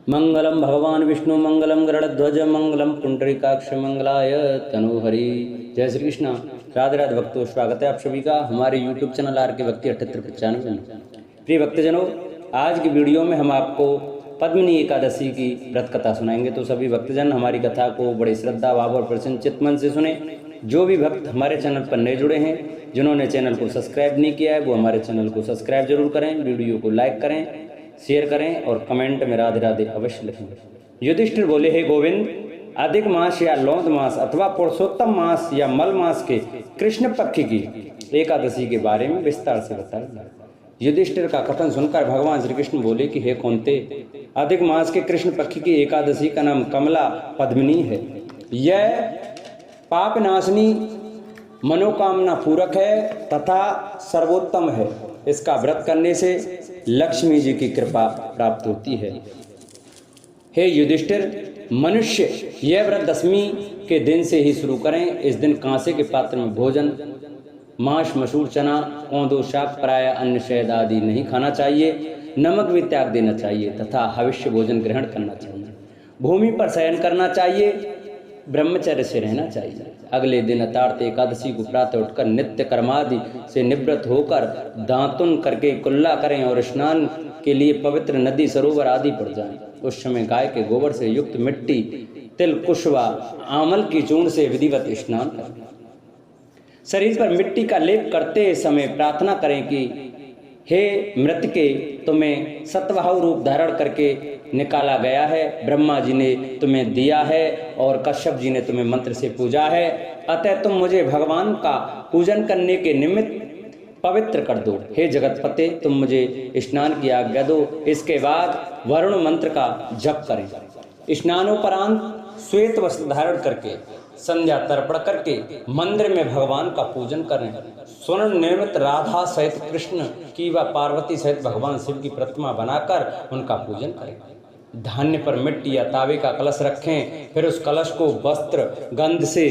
मंगलम भगवान विष्णु मंगलम गरुड़ध्वज मंगलम पुंडरीकाक्ष मंगलाय तनोहरि। जय श्री कृष्ण। राधे राधे भक्तों, स्वागत है आप सभी का हमारे YouTube चैनल आर के भक्ति 7895 में। प्रिय भक्तजनों, आज की वीडियो में हम आपको पद्मिनी एकादशी की व्रत कथा सुनाएंगे। तो सभी भक्तजन हमारी कथा को बड़े श्रद्धा भाव और प्रसन्न चित्त मन से सुने। जो भी भक्त हमारे चैनल पर नए जुड़े हैं, जिन्होंने चैनल को सब्सक्राइब नहीं किया है, वो हमारे चैनल को सब्सक्राइब जरूर करें, वीडियो को लाइक करें, शेयर करें और कमेंट में राधे राधे अवश्य लिखें। युधिष्ठिर बोले, हे गोविंद, अधिक मास या लौंद मास अथवा पुरुषोत्तम मास या मल मास के कृष्ण पक्ष की एकादशी के बारे में विस्तार से बताया। युधिष्ठिर का कथन सुनकर भगवान श्री कृष्ण बोले कि हे कौन्ते, अधिक मास के कृष्ण पक्ष की एकादशी का नाम कमला पद्मिनी है। यह पाप नाशनी, मनोकामना पूरक है तथा सर्वोत्तम है। इसका व्रत करने से लक्ष्मी जी की कृपा प्राप्त होती है। हे युधिष्ठिर, मनुष्य यह व्रत दशमी के दिन से ही शुरू करें। इस दिन कांसे के पात्र में भोजन, मांस, मसूर, चना, कौंदो, शाक, प्राय अन्न, शहद आदि नहीं खाना चाहिए। नमक भी त्याग देना चाहिए तथा हविष्य भोजन ग्रहण करना चाहिए। भूमि पर शयन करना चाहिए, ब्रह्मचर्य से रहना चाहिए। अगले दिन अतार्त एकादशी को प्रातः उठकर नित्य कर्मादि से निवृत्त होकर दांतुन करके कुल्ला करें और स्नान के लिए पवित्र नदी, सरोवर आदि पर जाएं। उस समय गाय के गोबर से युक्त मिट्टी, तिल, कुशवा, आमल की चूर्ण से विधिवत स्नान करें। शरीर पर मिट्टी का लेप करते समय प्रार्थना करें कि हे मृतके, तुम्हें सत्वभाव रूप धारण करके निकाला गया है। ब्रह्मा जी ने तुम्हें दिया है और कश्यप जी ने तुम्हें मंत्र से पूजा है। अतः तुम मुझे भगवान का पूजन करने के निमित्त पवित्र कर दो। हे जगतपते, तुम मुझे स्नान की आज्ञा दो। इसके बाद वरुण मंत्र का जप करें। स्नानोपरांत श्वेत वस्त्र धारण करके संध्या तर्पण करके मंदिर में भगवान का पूजन करें। स्वर्ण निर्मित राधा सहित कृष्ण की व पार्वती सहित भगवान शिव की प्रतिमा बनाकर उनका पूजन करें। धान्य पर मिट्टी या तावे का कलश रखें। फिर उस कलश को वस्त्र गंध से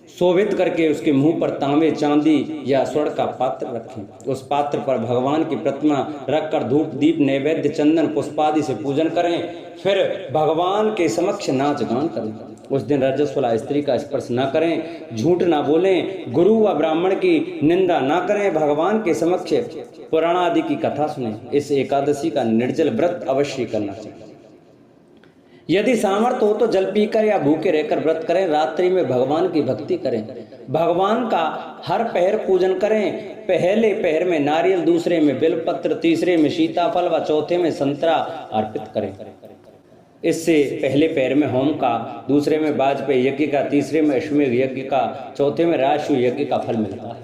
शोभित करके उसके मुंह पर तांबे, चांदी या स्वर्ण का पात्र रखें। उस पात्र पर भगवान की प्रतिमा रखकर धूप, दीप, नैवेद्य, चंदन, पुष्पादि से पूजन करें। फिर भगवान के समक्ष नाच गान करें। उस दिन रजस्वला स्त्री का स्पर्श न करें, झूठ ना बोलें, गुरु व ब्राह्मण की निंदा ना करें, भगवान के समक्ष पुराण आदि की कथा सुनें। इस एकादशी का निर्जल व्रत अवश्य करना चाहिए। यदि सामर्थ्य हो तो जल पीकर या भूखे रहकर व्रत करें। रात्रि में भगवान की भक्ति करें। भगवान का हर पहर पूजन करें। पहले पहर में नारियल, दूसरे में बेलपत्र, तीसरे में सीताफल व चौथे में संतरा अर्पित करें। इससे पहले पहर में होम का, दूसरे में वाजपेयी यज्ञ का, तीसरे में अश्वमेध यज्ञ का, चौथे में राजसूय यज्ञ का फल मिलता है।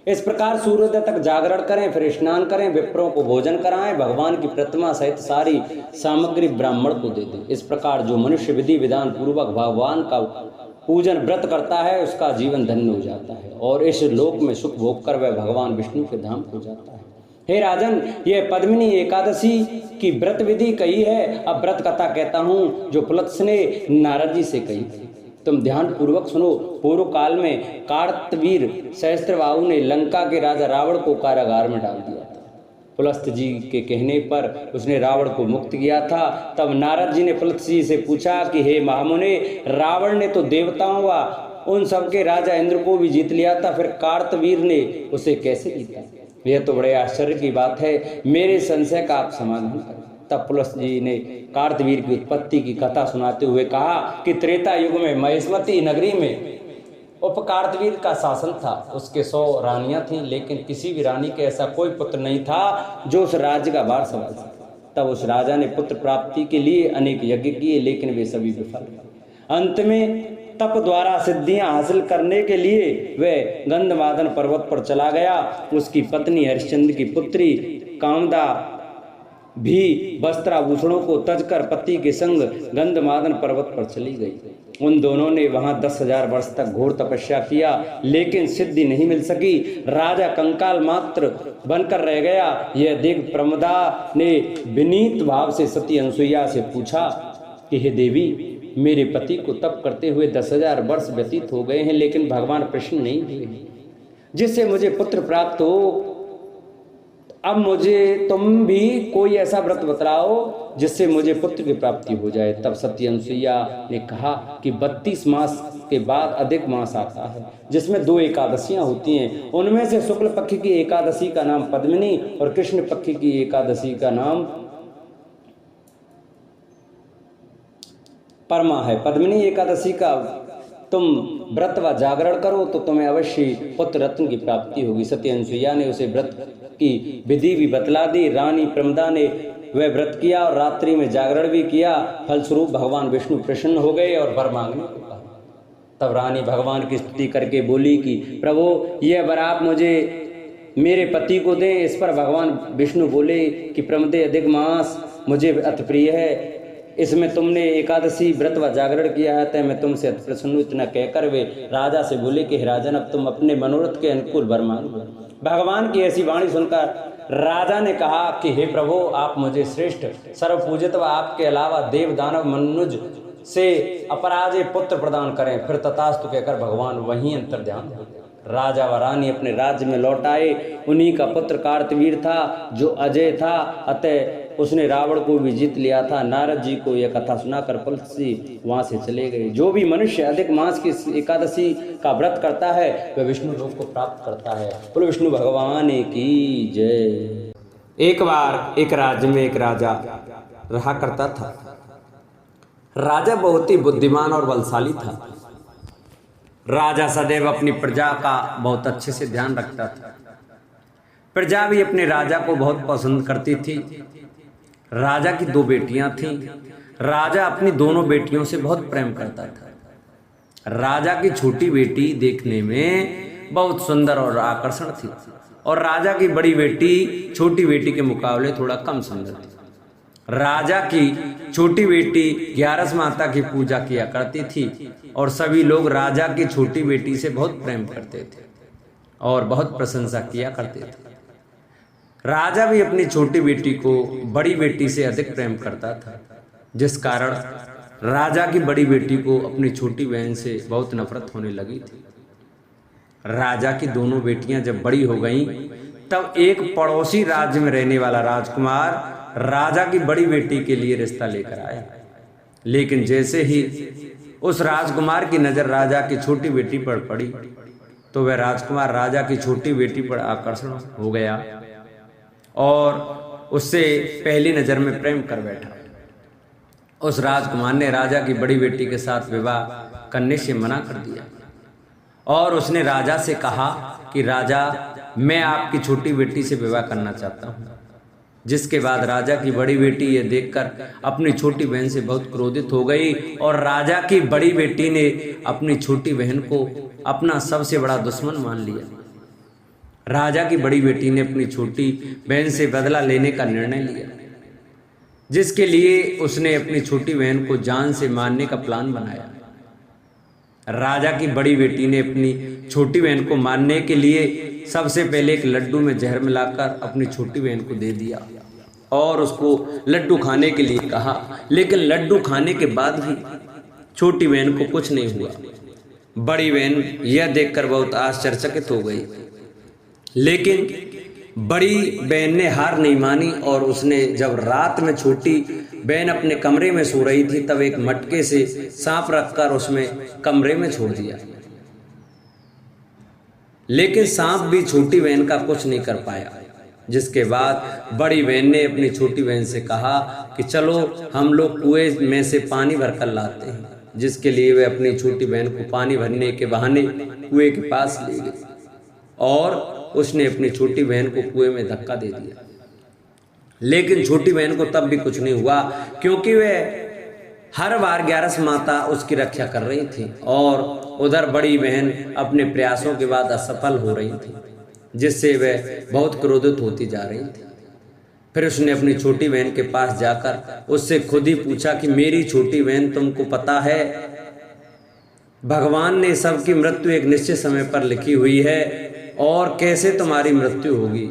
इस प्रकार सूर्योदय तक जागरण करें, फिर स्नान करें, विप्रों को भोजन कराएं, भगवान की प्रतिमा सहित सारी सामग्री ब्राह्मण को दे दें। इस प्रकार जो मनुष्य विधि विधान पूर्वक भगवान का पूजन व्रत करता है, उसका जीवन धन्य हो जाता है और इस लोक में सुख भोग कर वह भगवान विष्णु के धाम हो जाता है। हे राजन, यह पद्मिनी एकादशी की व्रत विधि कही है। अब व्रत कथा कहता हूँ जो पुलत्स्य ने नारद जी से कही थी। तुम ध्यान पूर्वक सुनो। पूर्व काल में कार्तवीर सहस्त्रबाहु ने लंका के राजा रावण को कारागार में डाल दिया था। पुलत्स्य जी के कहने पर उसने रावण को मुक्त किया था। तब नारद जी ने पुलत्स्य जी से पूछा कि हे महामुने, रावण ने तो देवताओं व उन सबके राजा इंद्र को भी जीत लिया था, फिर कार्तवीर ने उसे कैसे जीता? यह तो बड़े आश्चर्य की बात है। मेरे संशय का आप समाधान करें। तब पुलत्स्य जी ने कार्तवीर की उत्पत्ति की कथा सुनाते हुए कहा कि त्रेता युग में महेश्मती नगरी में उपकार्तवीर का शासन था। उसके 100 रानियां थीं, लेकिन किसी भी रानी के ऐसा कोई पुत्र नहीं था जो उस राज्य का भार संभाल सके। तब उस राजा ने पुत्र प्राप्ति के लिए अनेक यज्ञ किए, लेकिन वे सभी विफल रहे। अंत में तप द्वारा सिद्धियां हासिल करने के लिए वह गंधमादन पर्वत पर चला गया। उसकी पत्नी हरिश्चंद्र की पुत्री कामदा भी वस्त्राभूषणों को तजकर पति के संग गंधमादन पर्वत पर चली गई। उन दोनों ने वहां 10,000 वर्ष तक घोर तपस्या किया, लेकिन सिद्धि नहीं मिल सकी। राजा कंकाल मात्र बनकर रह गया। यह देख प्रमदा ने विनीत भाव से सती अनसुईया से पूछा कि हे देवी, मेरे पति को तप करते हुए 10,000 वर्ष व्यतीत हो गए हैं, लेकिन भगवान प्रसन्न नहीं हुए, जिससे मुझे पुत्र प्राप्त हो। अब मुझे तुम भी कोई ऐसा व्रत बतलाओ जिससे मुझे पुत्र की प्राप्ति हो जाए। तब सती अनुसुईया ने कहा कि 32 मास के बाद अधिक मास आता है जिसमें 2 एकादशियां होती हैं। उनमें से शुक्ल पक्ष की एकादशी का नाम पद्मिनी और कृष्ण पक्ष की एकादशी का नाम परमा है। पद्मिनी एकादशी का तुम व्रत व जागरण करो तो तुम्हें अवश्य पुत्र रत्न की प्राप्ति होगी। सती अनुसुईया ने उसे व्रत की विधि भी बतला दी। रानी प्रमदा ने वह व्रत किया और रात्रि में जागरण भी किया। फलस्वरूप भगवान विष्णु प्रसन्न हो गए और वर मांगने को कहा। तब रानी भगवान की स्तुति करके बोली कि प्रभु, यह वर आप मुझे मेरे पति को दें। इस पर भगवान विष्णु बोले कि प्रमदे अधिक मास मुझे अति प्रिय है, इसमें तुमने एकादशी व्रत व जागरण किया है, तय मैं तुमसे अति प्रसन्न। इतना कहकर वे राजा से बोले कि राजन, अब तुम अपने मनोरथ के अनुकूल वर मांगो। भगवान की ऐसी वाणी सुनकर राजा ने कहा कि हे प्रभु, आप मुझे श्रेष्ठ सर्वपूजित व आपके अलावा देव दानव मनुज से अपराजय पुत्र प्रदान करें। फिर तथास्तु कहकर भगवान वहीं अंतर्ध्यान हो गए। राजा व रानी अपने राज्य में लौट आए। उन्हीं का पुत्र कार्तवीर था जो अजय था, अतः उसने रावण को भी जीत लिया था। नारद जी को यह कथा सुनाकर तुलसी वहां से चले गए। जो भी मनुष्य अधिक मास की एकादशी का व्रत करता है वह विष्णु लोक को प्राप्त करता है। बोलो विष्णु भगवान की जय। एक बार एक राज्य में एक राजा रहा करता था। राजा बहुत ही बुद्धिमान और बलशाली था। राजा सदैव अपनी प्रजा का बहुत अच्छे से ध्यान रखता था। प्रजा भी अपने राजा को बहुत पसंद करती थी। राजा की 2 बेटियां थीं। राजा अपनी दोनों बेटियों से बहुत प्रेम करता था। राजा की छोटी बेटी देखने में बहुत सुंदर और आकर्षण थी और राजा की बड़ी बेटी छोटी बेटी के मुकाबले थोड़ा कम सुंदर थी। राजा की छोटी बेटी 11 माता की पूजा किया करती थी और सभी लोग राजा की छोटी बेटी से बहुत प्रेम करते थे और बहुत प्रशंसा किया करते थे। राजा भी अपनी छोटी बेटी को बड़ी बेटी से अधिक प्रेम करता था, जिस कारण राजा की बड़ी बेटी को अपनी छोटी बहन से बहुत नफरत होने लगी थी। राजा की दोनों बेटियां जब बड़ी हो गईं, तब एक पड़ोसी राज्य में रहने वाला राजकुमार राजा की बड़ी बेटी के लिए रिश्ता लेकर आया। लेकिन जैसे ही उस राजकुमार की नजर राजा की छोटी बेटी पर पड़ी तो वह राजकुमार राजा की छोटी बेटी पर आकर्षण हो गया और उससे पहली नजर में प्रेम कर बैठा। उस राजकुमार ने राजा की बड़ी बेटी के साथ विवाह करने से मना कर दिया और उसने राजा से कहा कि राजा, मैं आपकी छोटी बेटी से विवाह करना चाहता हूँ। जिसके बाद राजा की बड़ी बेटी ये देखकर अपनी छोटी बहन से बहुत क्रोधित हो गई और राजा की बड़ी बेटी ने अपनी छोटी बहन को अपना सबसे बड़ा दुश्मन मान लिया। राजा की बड़ी बेटी ने अपनी छोटी बहन से बदला लेने का निर्णय लिया, जिसके लिए उसने अपनी छोटी बहन को जान से मारने का प्लान बनाया। राजा की बड़ी बेटी ने अपनी छोटी बहन को मारने के लिए सबसे पहले एक लड्डू में जहर मिलाकर अपनी छोटी बहन को दे दिया और उसको लड्डू खाने के लिए कहा। लेकिन लड्डू खाने के बाद भी छोटी बहन को कुछ नहीं हुआ। बड़ी बहन यह देखकर बहुत आश्चर्यचकित हो गई, लेकिन बड़ी बहन ने हार नहीं मानी और उसने जब रात में छोटी बहन अपने कमरे में सो रही थी तब एक मटके से सांप रखकर उसमें कमरे में छोड़ दिया। लेकिन सांप भी छोटी बहन का कुछ नहीं कर पाया। जिसके बाद बड़ी बहन ने अपनी छोटी बहन से कहा कि चलो हम लोग कुएं में से पानी भरकर लाते हैं, जिसके लिए वे अपनी छोटी बहन को पानी भरने के बहाने कुएं के पास ले गई और उसने अपनी छोटी बहन को कुएं में धक्का दे दिया। लेकिन छोटी बहन को तब भी कुछ नहीं हुआ, क्योंकि वह हर बार 11 माता उसकी रक्षा कर रही थी और उधर बड़ी बहन अपने प्रयासों के बाद असफल हो रही थी, जिससे वह बहुत क्रोधित होती जा रही थी। फिर उसने अपनी छोटी बहन के पास जाकर उससे खुद ही पूछा कि मेरी छोटी बहन, तुमको पता है भगवान ने सबकी मृत्यु एक निश्चित समय पर लिखी हुई है और कैसे तुम्हारी मृत्यु होगी,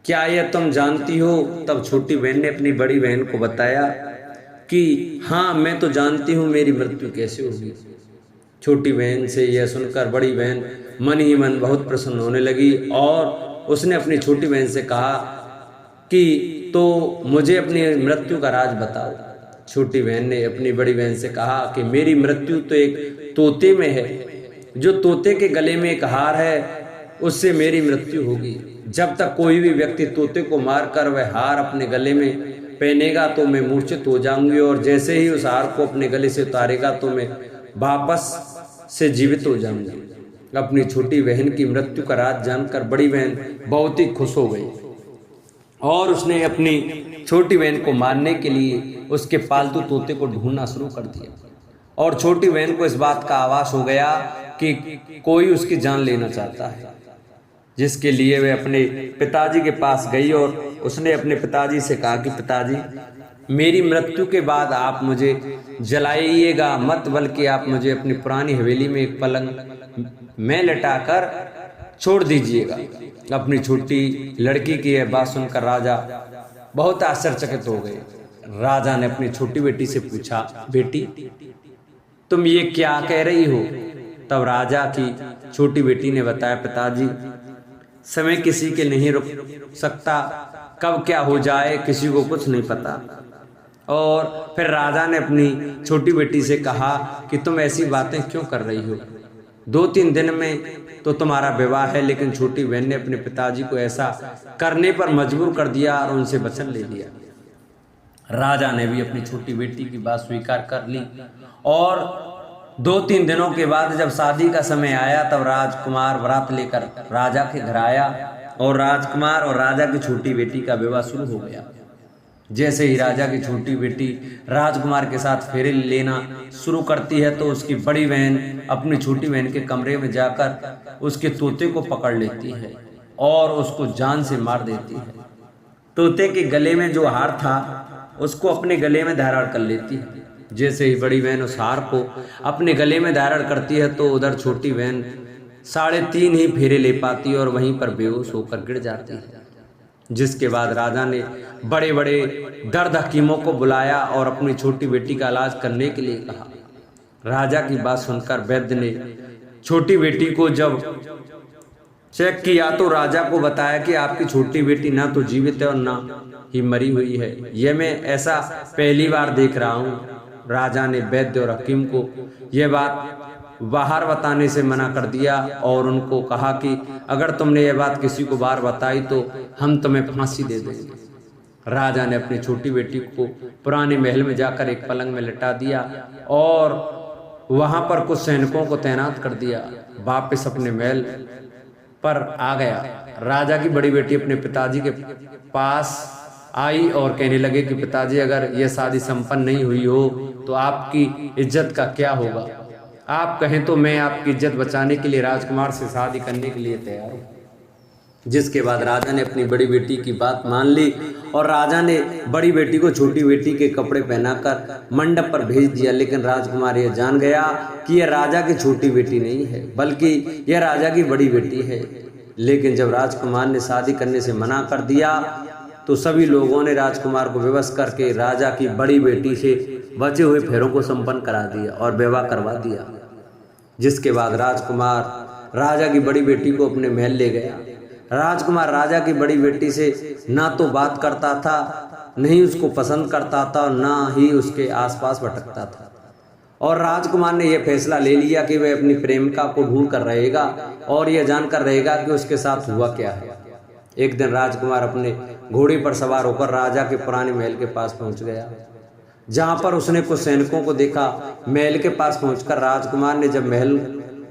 क्या यह तुम जानती हो? तब छोटी बहन ने अपनी बड़ी बहन को बताया कि हाँ, मैं तो जानती हूँ मेरी मृत्यु कैसे होगी। छोटी बहन से यह सुनकर बड़ी बहन मन ही मन बहुत प्रसन्न होने लगी और उसने अपनी छोटी बहन से कहा कि तो मुझे अपनी मृत्यु का राज बताओ। छोटी बहन ने अपनी बड़ी बहन से कहा कि मेरी मृत्यु तो एक तोते में है, जो तोते के गले में एक हार है उससे मेरी मृत्यु होगी। जब तक कोई भी व्यक्ति तोते को मारकर वह हार अपने गले में पहनेगा तो मैं मूर्छित हो जाऊंगी, और जैसे ही उस हार को अपने गले से उतारेगा तो मैं वापस से जीवित हो जाऊंगी। अपनी छोटी बहन की मृत्यु का राज जानकर बड़ी बहन बहुत ही खुश हो गई और उसने अपनी छोटी बहन को मारने के लिए उसके पालतू तोते को ढूंढना शुरू कर दिया। और छोटी बहन को इस बात का आभास हो गया कि कोई उसकी जान लेना चाहता है, जिसके लिए वह अपने पिताजी के पास गई और उसने अपने पिताजी से कहा कि पिताजी, मेरी मृत्यु के बाद आप मुझे जलाइएगा मत, बल्कि आप मुझे अपनी पुरानी हवेली में एक पलंग में लटाकर छोड़ दीजिएगा। अपनी छोटी लड़की की यह बात सुनकर राजा बहुत आश्चर्यचकित हो गए। राजा ने अपनी छोटी बेटी से पूछा, बेटी तुम ये क्या कह रही हो? तब राजा की छोटी बेटी ने बताया, पिताजी समय किसी के नहीं रुक सकता, कब क्या हो जाए किसी को कुछ नहीं पता। और फिर राजा ने अपनी छोटी बेटी से कहा कि तुम ऐसी बातें क्यों कर रही हो? 2-3 दिन में तो तुम्हारा विवाह है। लेकिन छोटी बहन ने अपने पिताजी को ऐसा करने पर मजबूर कर दिया और उनसे वचन ले लिया। राजा ने भी अपनी छोटी बेटी की बात स्वीकार कर ली और 2-3 दिनों के बाद जब शादी का समय आया तब राजकुमार बारात लेकर राजा के घर आया और राजकुमार और राजा की छोटी बेटी का विवाह शुरू हो गया। जैसे ही राजा की छोटी बेटी राजकुमार के साथ फेरे लेना शुरू करती है तो उसकी बड़ी बहन अपनी छोटी बहन के कमरे में जाकर उसके तोते को पकड़ लेती है और उसको जान से मार देती है। तोते के गले में जो हार था उसको अपने गले में धारण कर लेती है। जैसे ही बड़ी बहन उस हार को अपने गले में धारण करती है तो उधर छोटी बहन 3.5 ही फेरे ले पाती और वहीं पर बेहोश होकर गिर जाती है। जिसके बाद राजा ने बड़े बड़े दर्द हकीमों को बुलाया और अपनी छोटी बेटी का इलाज करने के लिए कहा। राजा की बात सुनकर वैद्य ने छोटी बेटी को जब चेक किया तो राजा को बताया कि आपकी छोटी बेटी ना तो जीवित है और ना ही मरी हुई है। यह मैं ऐसा पहली बार देख रहा हूँ। राजा ने वैद्य और हकीम को यह बात बाहर बताने से मना कर दिया और उनको कहा कि अगर तुमने यह बात किसी को बाहर बताई तो हम तुम्हें फांसी दे देंगे। राजा ने अपनी छोटी बेटी को पुराने महल में जाकर एक पलंग में लिटा दिया और वहां पर कुछ सैनिकों को तैनात कर दिया। वापस अपने महल पर आ गया। राजा की बड़ी बेटी अपने पिताजी के पास आई और कहने लगे कि पिताजी, अगर यह शादी संपन्न नहीं हुई हो तो आपकी इज्जत का क्या होगा? आप कहें तो मैं आपकी इज्जत बचाने के लिए राजकुमार से शादी करने के लिए तैयार हूँ। जिसके बाद राजा ने अपनी बड़ी बेटी की बात मान ली और राजा ने बड़ी बेटी को छोटी बेटी के कपड़े पहनाकर मंडप पर भेज दिया। लेकिन राजकुमार यह जान गया कि यह राजा की छोटी बेटी नहीं है, बल्कि यह राजा की बड़ी बेटी है। लेकिन जब राजकुमार ने शादी करने से मना कर दिया तो सभी लोगों ने राजकुमार को विवश करके राजा की बड़ी बेटी से बचे हुए फेरों को संपन्न करा दिया और विवाह करवा दिया। जिसके बाद राजकुमार राजा की बड़ी बेटी को अपने महल ले गया। राजकुमार राजा की बड़ी बेटी से ना तो बात करता था, नहीं उसको पसंद करता था और ना ही उसके आसपास भटकता था। और राजकुमार ने यह फैसला ले लिया कि वह अपनी प्रेमिका को ढूंढ कर रहेगा और यह जानकर रहेगा कि उसके साथ हुआ क्या है। एक दिन राजकुमार अपने घोड़े पर सवार होकर राजा के पुराने महल के पास पहुंच गया, जहां पर उसने कुछ सैनिकों को देखा। महल के पास पहुंचकर राजकुमार ने जब महल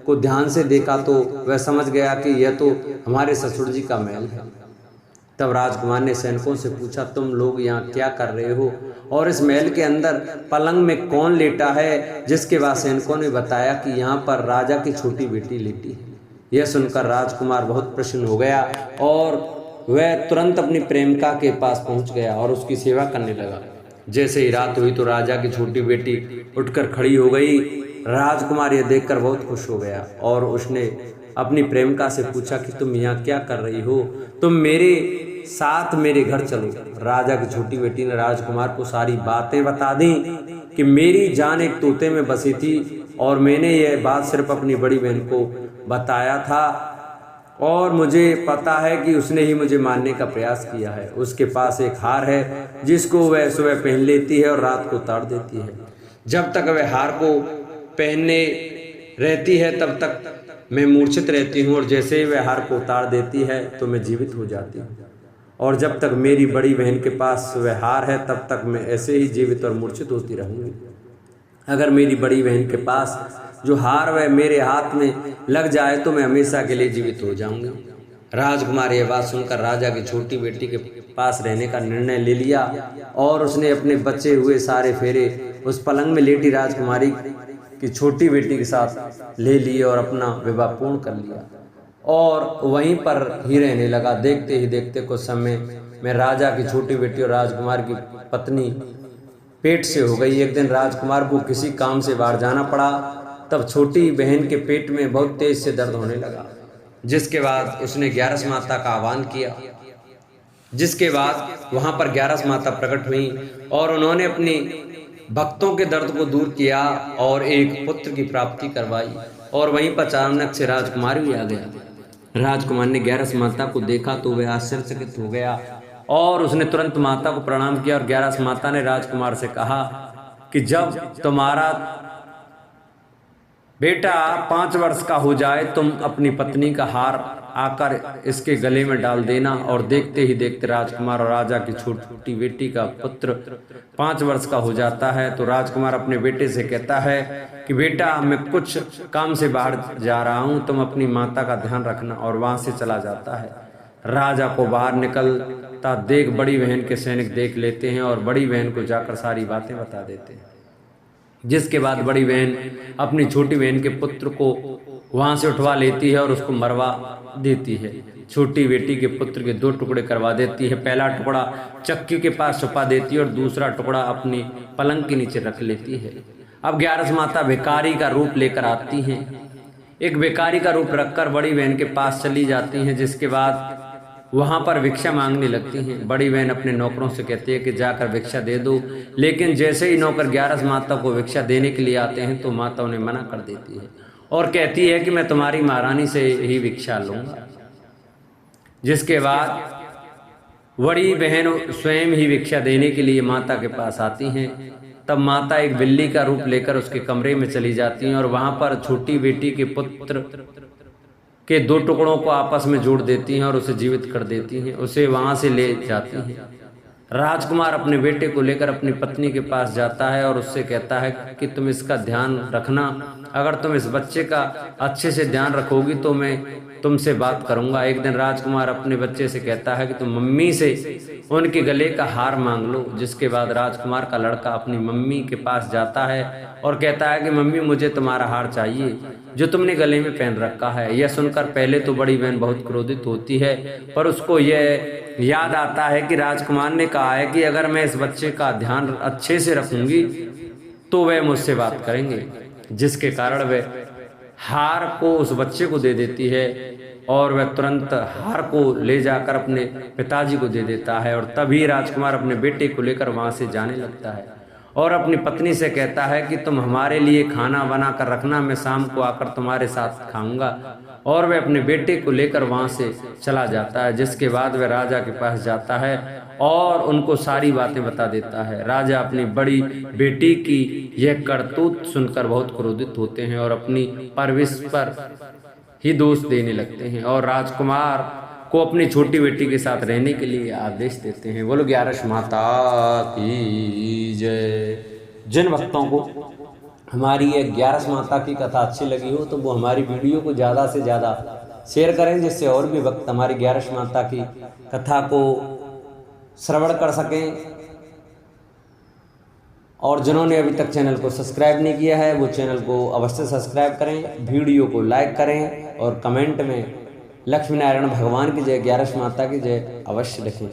को ध्यान से देखा तो वह समझ गया कि यह तो हमारे ससुर जी का महल है। तब राजकुमार ने सैनिकों से पूछा, तुम लोग यहाँ क्या कर रहे हो और इस महल के अंदर पलंग में कौन लेटा है? जिसके बाद सैनिकों ने बताया कि यहाँ पर राजा की छोटी बेटी लेटी है। यह सुनकर राजकुमार बहुत प्रसन्न हो गया और वह तुरंत अपनी प्रेमिका के पास पहुंच गया और उसकी सेवा करने लगा। जैसे ही रात हुई तो राजा की छोटी बेटी उठकर खड़ी हो गई। राजकुमार यह देखकर बहुत खुश हो गया और उसने अपनी प्रेमिका से पूछा कि तुम यहाँ क्या कर रही हो? तुम मेरे साथ मेरे घर चलो। राजा की छोटी बेटी ने राजकुमार को सारी बातें बता दी कि मेरी जान एक तोते में बसी थी और मैंने यह बात सिर्फ अपनी बड़ी बहन को बताया था और मुझे पता है कि उसने ही मुझे मारने का प्रयास किया है। उसके पास एक हार है जिसको वह सुबह पहन लेती है और रात को उतार देती है। जब तक वह हार को पहनने रहती है तब तक मैं मूर्छित रहती हूँ, और जैसे ही वह हार को उतार देती है तो मैं जीवित हो जाती हूँ। और जब तक मेरी बड़ी बहन के पास वह हार है तब तक मैं ऐसे ही जीवित और मूर्छित होती रहूँगी। अगर मेरी बड़ी बहन के पास जो हार वह मेरे हाथ में लग जाए तो मैं हमेशा के लिए जीवित हो जाऊंगी। राजकुमार यह बात सुनकर राजा की छोटी बेटी के पास रहने का निर्णय ले लिया और उसने अपने बचे हुए सारे फेरे उस पलंग में लेटी राजकुमारी की छोटी बेटी के साथ ले लिए और अपना विवाह पूर्ण कर लिया और वहीं पर ही रहने लगा। देखते ही देखते कुछ समय में राजा की छोटी बेटी और राजकुमार की पत्नी पेट से हो गई। एक दिन राजकुमार को किसी काम से बाहर जाना पड़ा, तब छोटी बहन के पेट में बहुत तेज से दर्द होने लगा, जिसके बाद उसने 11 माता का आह्वान किया। जिसके बाद वहां पर 11 माता प्रकट हुई और उन्होंने अपनी भक्तों के दर्द को दूर किया और एक पुत्र की प्राप्ति करवाई। और वहीं पर अचानक से राजकुमार भी आ गया। राजकुमार ने 11 माता को देखा तो वह आश्चर्यचकित हो गया और उसने तुरंत माता को प्रणाम किया। और 11 माता ने राजकुमार से कहा कि जब तुम्हारा बेटा 5 वर्ष का हो जाए तुम अपनी पत्नी का हार आकर इसके गले में डाल देना। और देखते ही देखते राजकुमार और राजा की छोटी बेटी का पुत्र 5 वर्ष का हो जाता है। तो राजकुमार अपने बेटे से कहता है कि बेटा मैं कुछ काम से बाहर जा रहा हूँ, तुम अपनी माता का ध्यान रखना। और वहां से चला जाता है। राजा को बाहर निकलता देख बड़ी बहन के सैनिक देख लेते हैं और बड़ी बहन को जाकर सारी बातें बता देते हैं। जिसके बाद बड़ी बहन अपनी छोटी बहन के पुत्र को वहां से उठवा लेती है और उसको मरवा देती है। छोटी बेटी के पुत्र के 2 टुकड़े करवा देती है। पहला टुकड़ा चक्की के पास छुपा देती है और दूसरा टुकड़ा अपनी पलंग के नीचे रख लेती है। अब 11 माता भिखारी का रूप लेकर आती हैं। एक भिखारी का रूप रखकर बड़ी बहन के पास चली जाती हैं। जिसके बाद वहां पर भिक्षा मांगने लगती हैं। बड़ी बहन अपने नौकरों से कहती है कि जाकर भिक्षा दे दो, लेकिन जैसे ही नौकर 11 माता को भिक्षा देने के लिए आते हैं तो माता उन्हें मना कर देती है और कहती है कि मैं तुम्हारी महारानी से ही भिक्षा लूंगा। जिसके बाद बड़ी बहन स्वयं ही भिक्षा देने के लिए माता के पास आती हैं। तब माता एक बिल्ली का रूप लेकर उसके कमरे में चली जाती हैं और वहां पर छोटी बेटी के पुत्र के 2 टुकड़ों को आपस में जोड़ देती हैं और उसे जीवित कर देती हैं। उसे वहां से ले जाती हैं। राजकुमार अपने बेटे को लेकर अपनी पत्नी के पास जाता है और उससे कहता है कि तुम इसका ध्यान रखना। अगर तुम इस बच्चे का अच्छे से ध्यान रखोगी तो मैं तुमसे बात करूंगा। एक दिन राजकुमार अपने बच्चे से कहता है कि तुम मम्मी से उनके गले का हार मांग लो। जिसके बाद राजकुमार का लड़का अपनी मम्मी के पास जाता है और कहता है कि मम्मी मुझे तुम्हारा हार चाहिए जो तुमने गले में पहन रखा है। यह सुनकर पहले तो बड़ी बहन बहुत क्रोधित होती है, पर उसको यह याद आता है कि राजकुमार ने कहा है कि अगर मैं इस बच्चे का ध्यान अच्छे से रखूंगी तो वह मुझसे बात करेंगे। जिसके कारण वह हार को उस बच्चे को दे देती है और वह तुरंत हार को ले जाकर अपने पिताजी को दे देता है। और तभी राजकुमार अपने बेटे को लेकर वहां से जाने लगता है और अपनी पत्नी से कहता है कि तुम हमारे लिए खाना बना कर रखना, मैं शाम को आकर तुम्हारे साथ खाऊंगा। और वह अपने बेटे को लेकर वहां से चला जाता है। जिसके बाद वह राजा के पास जाता है और उनको सारी बातें बता देता है। राजा अपनी बड़ी बेटी की यह करतूत सुनकर बहुत क्रोधित होते हैं और अपनी परवरिश पर ही दोष देने लगते हैं और राजकुमार को अपनी छोटी बेटी के साथ रहने के लिए आदेश देते हैं। बोलो 11 माता की जय। जिन भक्तों को हमारी ये 11 माता की कथा अच्छी लगी हो तो वो हमारी वीडियो को ज़्यादा से ज़्यादा शेयर करें, जिससे और भी भक्त हमारी 11 माता की कथा को श्रवण कर सकें। और जिन्होंने अभी तक चैनल को सब्सक्राइब नहीं किया है वो चैनल को अवश्य सब्सक्राइब करें, वीडियो को लाइक करें और कमेंट में लक्ष्मी नारायण भगवान की जय, 11 माता की जय अवश्य लिखें।